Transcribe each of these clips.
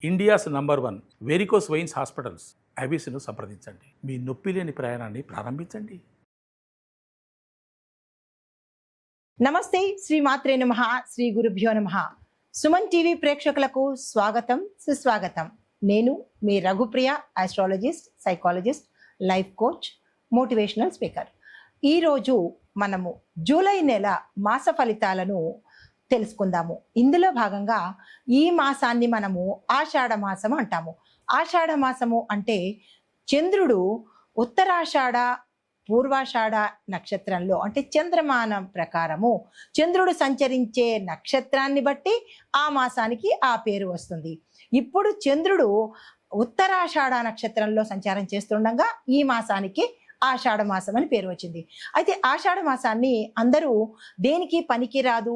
India's number 1 varicose veins hospitals ఐబీసీను సంప్రదించండి. మీ నొప్పి లేని ప్రయాణాన్ని ప్రారంభించండి. నమస్తే, శ్రీ మాత్రే నమః, శ్రీ గురుభ్యో నమః. సుమన్ టీవీ ప్రేక్షకులకు స్వాగతం, సుస్వాగతం. నేను మీ Raghupriya, astrologist, psychologist, life coach, motivational speaker. ఈరోజు మనము జూలై నెల మాస ఫలితాలను తెలుసుకుందాము. ఇందులో భాగంగా ఈ మాసాన్ని మనము ఆషాఢ మాసం అంటాము. ఆషాఢ మాసము అంటే చంద్రుడు ఉత్తరాషాఢ పూర్వాషాఢ నక్షత్రంలో, అంటే చంద్రమానం ప్రకారము చంద్రుడు సంచరించే నక్షత్రాన్ని బట్టి ఆ మాసానికి ఆ పేరు వస్తుంది. ఇప్పుడు చంద్రుడు ఉత్తరాషాఢ నక్షత్రంలో సంచారం చేస్తుండగా ఈ మాసానికి ఆషాఢ మాసం అని పేరు వచ్చింది. అయితే ఆషాఢ మాసాన్ని అందరూ దేనికి పనికి రాదు,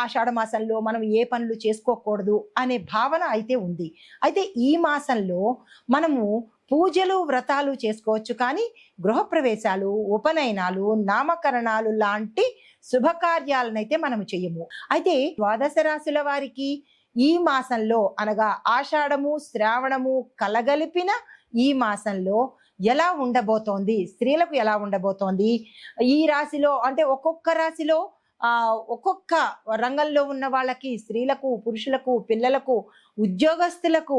ఆషాఢ మాసంలో మనం ఏ పనులు చేసుకోకూడదు అనే భావన అయితే ఉంది. అయితే ఈ మాసంలో మనము పూజలు వ్రతాలు చేసుకోవచ్చు, కానీ గృహప్రవేశాలు, ఉపనయనాలు, నామకరణాలు లాంటి శుభకార్యాలనైతే మనము చెయ్యము. అయితే ద్వాదశ రాశుల వారికి ఈ మాసంలో అనగా ఆషాఢము శ్రావణము కలగలిపిన ఈ మాసంలో ఎలా ఉండబోతోంది, స్త్రీలకు ఎలా ఉండబోతోంది, ఈ రాశిలో అంటే ఒక్కొక్క రాశిలో ఒక్కొక్క రంగంలో ఉన్న వాళ్ళకి, స్త్రీలకు, పురుషులకు, పిల్లలకు, ఉద్యోగస్తులకు,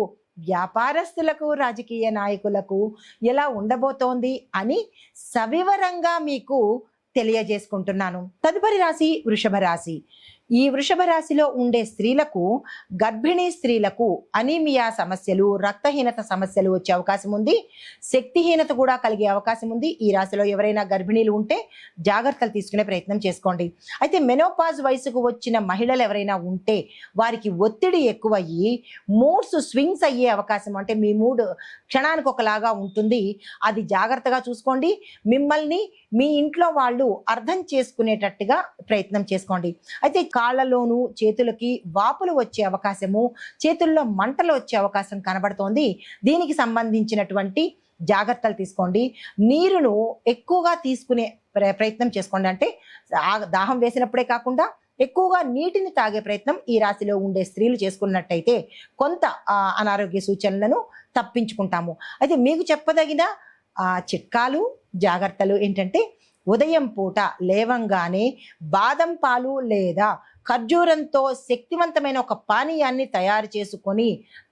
వ్యాపారస్తులకు, రాజకీయ నాయకులకు ఎలా ఉండబోతోంది అని సవివరంగా మీకు తెలియజేసుకుంటున్నాను. తదుపరి రాశి వృషభ రాశి. ఈ వృషభ రాశిలో ఉండే స్త్రీలకు, గర్భిణీ స్త్రీలకు అనీమియా సమస్యలు, రక్తహీనత సమస్యలు వచ్చే అవకాశం ఉంది. శక్తిహీనత కూడా కలిగే అవకాశం ఉంది. ఈ రాశిలో ఎవరైనా గర్భిణీలు ఉంటే జాగ్రత్తలు తీసుకునే ప్రయత్నం చేసుకోండి. అయితే మెనోపాజ్ వయసుకు వచ్చిన మహిళలు ఎవరైనా ఉంటే వారికి ఒత్తిడి ఎక్కువయ్యి మూడ్స్ స్వింగ్స్ అయ్యే అవకాశం, అంటే మీ మూడ్ క్షణానికి ఒకలాగా ఉంటుంది. అది జాగ్రత్తగా చూసుకోండి. మిమ్మల్ని మీ ఇంట్లో వాళ్ళు అర్థం చేసుకునేటట్టుగా ప్రయత్నం చేసుకోండి. అయితే కాళ్ళలోను చేతులకి వాపులు వచ్చే అవకాశము, చేతుల్లో మంటలు వచ్చే అవకాశం కనబడుతోంది. దీనికి సంబంధించినటువంటి జాగ్రత్తలు తీసుకోండి. నీరును ఎక్కువగా తీసుకునే ప్రయత్నం చేసుకోండి. అంటే దాహం వేసినప్పుడే కాకుండా ఎక్కువగా నీటిని తాగే ప్రయత్నం ఈ రాశిలో ఉండే స్త్రీలు చేసుకున్నట్టయితే కొంత అనారోగ్య సూచనలను తప్పించుకుంటాము. అయితే మీకు చెప్పదగిన చిట్కాలు, జాగ్రత్తలు ఏంటంటే, ఉదయం పూట లేవంగానే బాదం పాలు లేదా ఖర్జూరంతో శక్తివంతమైన ఒక పానీయాన్ని తయారు చేసుకొని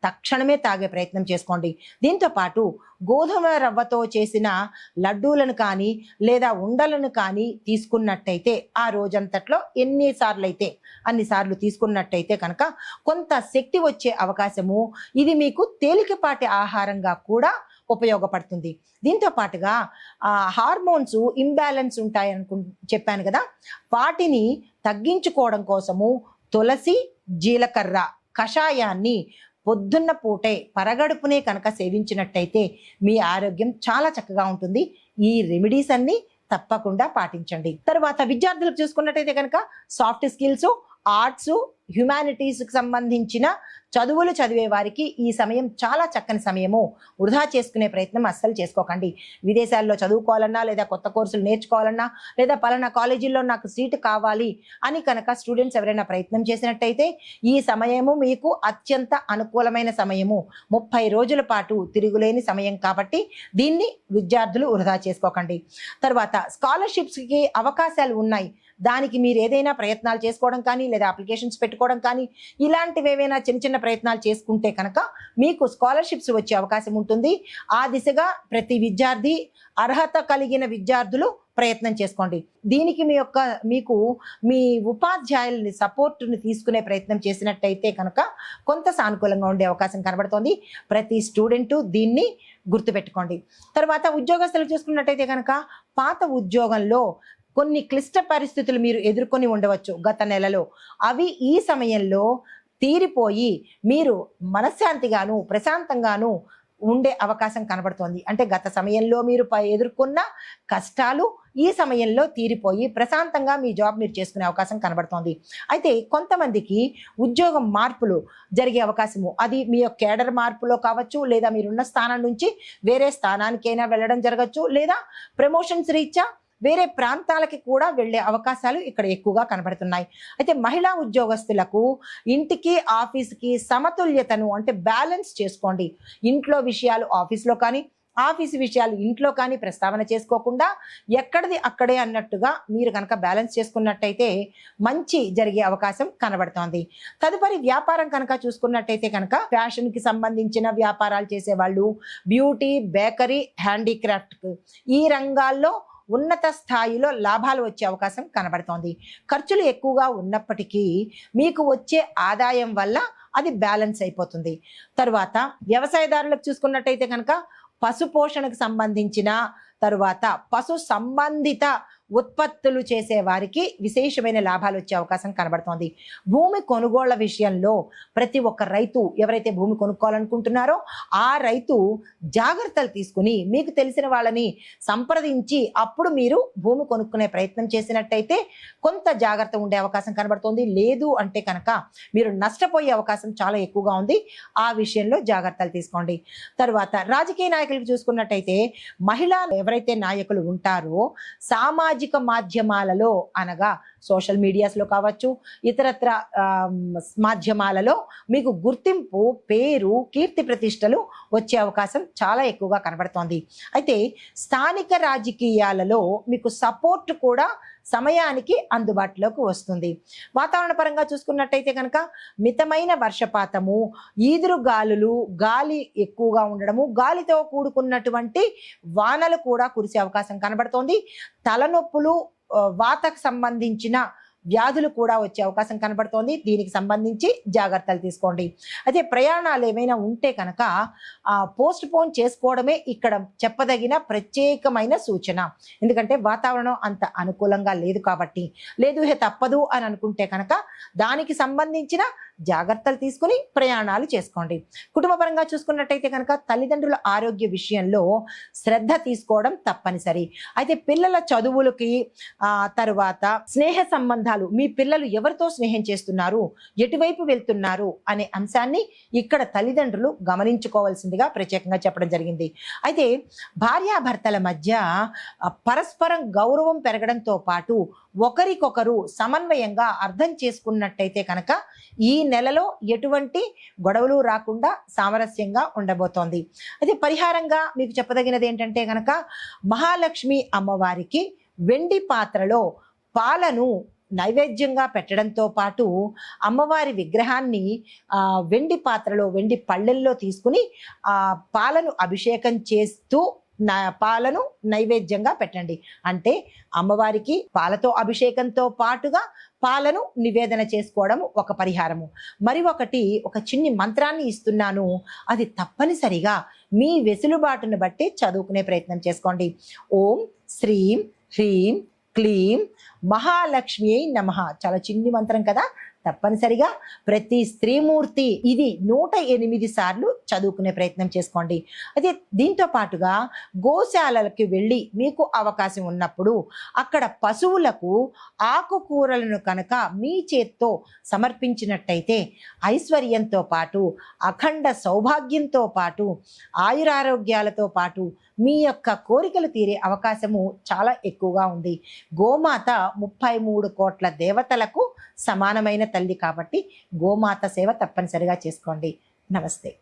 తక్షణమే తాగే ప్రయత్నం చేసుకోండి. దీంతో పాటు గోధుమ రవ్వతో చేసిన లడ్డూలను కానీ లేదా ఉండలను కానీ తీసుకున్నట్టయితే ఆ రోజంతట్లో ఎన్నిసార్లు అయితే అన్నిసార్లు తీసుకున్నట్టయితే కనుక కొంత శక్తి వచ్చే అవకాశము, ఇది మీకు తేలికపాటి ఆహారంగా కూడా ఉపయోగపడుతుంది. దీంతో పాటుగా హార్మోన్స్ ఇంబ్యాలెన్స్ ఉంటాయనుకు చెప్పాను కదా, వాటిని తగ్గించుకోవడం కోసము తులసి, జీలకర్ర కషాయాన్ని పొద్దున్న పూటే పరగడుపునే కనుక సేవించినట్టయితే మీ ఆరోగ్యం చాలా చక్కగా ఉంటుంది. ఈ రెమెడీస్ అన్ని తప్పకుండా పాటించండి. తర్వాత విద్యార్థులకు చూసుకున్నట్టయితే కనుక సాఫ్ట్ స్కిల్స్, ఆర్ట్స్, హ్యుమానిటీస్కి సంబంధించిన చదువులు చదివే వారికి ఈ సమయం చాలా చక్కని సమయము. వృధా చేసుకునే ప్రయత్నం అస్సలు చేసుకోకండి. విదేశాల్లో చదువుకోవాలన్నా లేదా కొత్త కోర్సులు నేర్చుకోవాలన్నా లేదా పలానా కాలేజీల్లో నాకు సీటు కావాలి అని కనుక స్టూడెంట్స్ ఎవరైనా ప్రయత్నం చేసినట్టయితే ఈ సమయము మీకు అత్యంత అనుకూలమైన సమయము. 30 రోజుల పాటు తిరుగులేని సమయం కాబట్టి దీన్ని విద్యార్థులు వృధా చేసుకోకండి. తర్వాత స్కాలర్షిప్స్కి అవకాశాలు ఉన్నాయి. దానికి మీరు ఏదైనా ప్రయత్నాలు చేసుకోవడం కానీ లేదా అప్లికేషన్స్ పెట్టుకోవడం కానీ ఇలాంటివి ఏవైనా చిన్న చిన్న ప్రయత్నాలు చేసుకుంటే కనుక మీకు స్కాలర్షిప్స్ వచ్చే అవకాశం ఉంటుంది. ఆ దిశగా ప్రతి విద్యార్థి, అర్హత కలిగిన విద్యార్థులు ప్రయత్నం చేసుకోండి. దీనికి మీకు మీ ఉపాధ్యాయులని సపోర్టుని తీసుకునే ప్రయత్నం చేసినట్టయితే కనుక కొంత సానుకూలంగా ఉండే అవకాశం కనబడుతోంది. ప్రతి స్టూడెంటు దీన్ని గుర్తుపెట్టుకోండి. తర్వాత ఉద్యోగస్తులు చూసుకున్నట్టయితే కనుక పాత ఉద్యోగంలో కొన్ని క్లిష్ట పరిస్థితులు మీరు ఎదుర్కొని ఉండవచ్చు గత నెలలో. అవి ఈ సమయంలో తీరిపోయి మీరు మనశ్శాంతిగాను ప్రశాంతంగాను ఉండే అవకాశం కనబడుతోంది. అంటే గత సమయంలో మీరు ఎదుర్కొన్న కష్టాలు ఈ సమయంలో తీరిపోయి ప్రశాంతంగా మీ జాబ్ మీరు చేసుకునే అవకాశం కనబడుతోంది. అయితే కొంతమందికి ఉద్యోగం మార్పులు జరిగే అవకాశము, అది మీ యొక్క కేడర్ మార్పులో కావచ్చు, లేదా మీరున్న స్థానం నుంచి వేరే స్థానానికైనా వెళ్ళడం జరగచ్చు, లేదా ప్రమోషన్స్ రీత్యా వేరే ప్రాంతాలకి కూడా వెళ్ళే అవకాశాలు ఇక్కడ ఎక్కువగా కనబడుతున్నాయి. అయితే మహిళా ఉద్యోగస్తులకు ఇంటికి ఆఫీస్కి సమతుల్యతను అంటే బ్యాలెన్స్ చేసుకోండి. ఇంట్లో విషయాలు ఆఫీస్లో కానీ, ఆఫీసు విషయాలు ఇంట్లో కానీ ప్రస్తావన చేసుకోకుండా ఎక్కడిది అక్కడే అన్నట్టుగా మీరు కనుక బ్యాలెన్స్ చేసుకున్నట్టయితే మంచి జరిగే అవకాశం కనబడుతోంది. తదుపరి వ్యాపారం కనుక చూసుకున్నట్టయితే కనుక ఫ్యాషన్కి సంబంధించిన వ్యాపారాలు చేసేవాళ్ళు, బ్యూటీ, బేకరీ, హ్యాండీక్రాఫ్ట్ ఈ రంగాల్లో ఉన్నత స్థాయిలో లాభాలు వచ్చే అవకాశం కనబడుతోంది. ఖర్చులు ఎక్కువగా ఉన్నప్పటికీ మీకు వచ్చే ఆదాయం వల్ల అది బ్యాలెన్స్ అయిపోతుంది. తరువాత వ్యవసాయదారులకు చూసుకున్నట్టయితే కనుక పశు పోషణకు సంబంధించిన తరువాత పశు సంబంధిత ఉత్పత్తులు చేసే వారికి విశేషమైన లాభాలు వచ్చే అవకాశం కనబడుతోంది. భూమి కొనుగోళ్ల విషయంలో ప్రతి ఒక్క రైతు ఎవరైతే భూమి కొనుక్కోవాలనుకుంటున్నారో ఆ రైతు జాగ్రత్తలు తీసుకుని మీకు తెలిసిన వాళ్ళని సంప్రదించి అప్పుడు మీరు భూమి కొనుక్కునే ప్రయత్నం చేసినట్టయితే కొంత జాగ్రత్త ఉండే అవకాశం కనబడుతోంది. లేదు అంటే కనుక మీరు నష్టపోయే అవకాశం చాలా ఎక్కువగా ఉంది. ఆ విషయంలో జాగ్రత్తలు తీసుకోండి. తరువాత రాజకీయ నాయకులకు చూసుకున్నట్టయితే మహిళా ఎవరైతే నాయకులు ఉంటారో సామాజిక మాధ్యమాలలో అనగా సోషల్ మీడియాస్లో కావచ్చు, ఇతరత్ర మాధ్యమాలలో మీకు గుర్తింపు, పేరు, కీర్తి ప్రతిష్టలు వచ్చే అవకాశం చాలా ఎక్కువగా కనబడుతోంది. అయితే స్థానిక రాజకీయాలలో మీకు సపోర్ట్ కూడా సమయానికి అందుబాటులోకి వస్తుంది. వాతావరణ పరంగా చూసుకున్నట్టయితే కనుక మితమైన వర్షపాతము, ఈదురు గాలులు, గాలి ఎక్కువగా ఉండడము, గాలితో కూడుకున్నటువంటి వానలు కూడా కురిసే అవకాశం కనబడుతోంది. తలనొప్పులు, వాతకు సంబంధించిన వ్యాధులు కూడా వచ్చే అవకాశం కనబడుతోంది. దీనికి సంబంధించి జాగ్రత్తలు తీసుకోండి. అయితే ప్రయాణాలు ఏమైనా ఉంటే కనుక పోస్ట్ పోన్ చేసుకోవడమే ఇక్కడ చెప్పదగిన ప్రత్యేకమైన సూచన. ఎందుకంటే వాతావరణం అంత అనుకూలంగా లేదు కాబట్టి. లేదు తప్పదు అని అనుకుంటే కనుక దానికి సంబంధించిన జాగ్రత్తలు తీసుకుని ప్రయాణాలు చేసుకోండి. కుటుంబ పరంగా చూసుకున్నట్టయితే కనుక తల్లిదండ్రుల ఆరోగ్య విషయంలో శ్రద్ధ తీసుకోవడం తప్పనిసరి. అయితే పిల్లల చదువులకి తరువాత స్నేహ సంబంధాలు, మీ పిల్లలు ఎవరితో స్నేహం చేస్తున్నారు, ఎటువైపు వెళ్తున్నారు అనే అంశాన్ని ఇక్కడ తల్లిదండ్రులు గమనించుకోవాల్సిందిగా ప్రత్యేకంగా చెప్పడం జరిగింది. అయితే భార్యాభర్తల మధ్య పరస్పరం గౌరవం పెరగడంతో పాటు ఒకరికొకరు సమన్వయంగా అర్థం చేసుకున్నట్టయితే కనుక ఈ నెలలో ఎటువంటి గొడవలు రాకుండా సామరస్యంగా ఉండబోతోంది. అయితే పరిహారంగా మీకు చెప్పదగినది ఏంటంటే కనుక మహాలక్ష్మి అమ్మవారికి వెండి పాత్రలో పాలను నైవేద్యంగా పెట్టడంతో పాటు అమ్మవారి విగ్రహాన్ని వెండి పాత్రలో, వెండి పళ్ళెల్లో తీసుకుని పాలను అభిషేకం చేస్తూ పాలను నైవేద్యంగా పెట్టండి. అంటే అమ్మవారికి పాలతో అభిషేకంతో పాటుగా పాలను నివేదన చేసుకోవడం ఒక పరిహారము. మరి ఒకటి, ఒక చిన్ని మంత్రాన్ని ఇస్తున్నాను, అది తప్పనిసరిగా మీ వెసులుబాటును బట్టి చదువుకునే ప్రయత్నం చేసుకోండి. ఓం శ్రీం హ్రీం క్లీం మహాలక్ష్మి నమః. చాలా చిన్ని మంత్రం కదా, తప్పనిసరిగా ప్రతి స్త్రీమూర్తి ఇది 108 సార్లు చదువుకునే ప్రయత్నం చేసుకోండి. అయితే దీంతో పాటుగా గోశాలకి వెళ్ళి మీకు అవకాశం ఉన్నప్పుడు అక్కడ పశువులకు ఆకుకూరలను కనుక మీ చేత్తో సమర్పించినట్టయితే ఐశ్వర్యంతో పాటు, అఖండ సౌభాగ్యంతో పాటు, ఆయురారోగ్యాలతో పాటు మీ యొక్క కోరికలు తీరే అవకాశము చాలా ఎక్కువగా ఉంది. గోమాత 33 కోట్ల దేవతలకు సమానమైన తల్లి కాబట్టి గోమాత సేవ తప్పనిసరిగా చేసుకోండి. నమస్తే.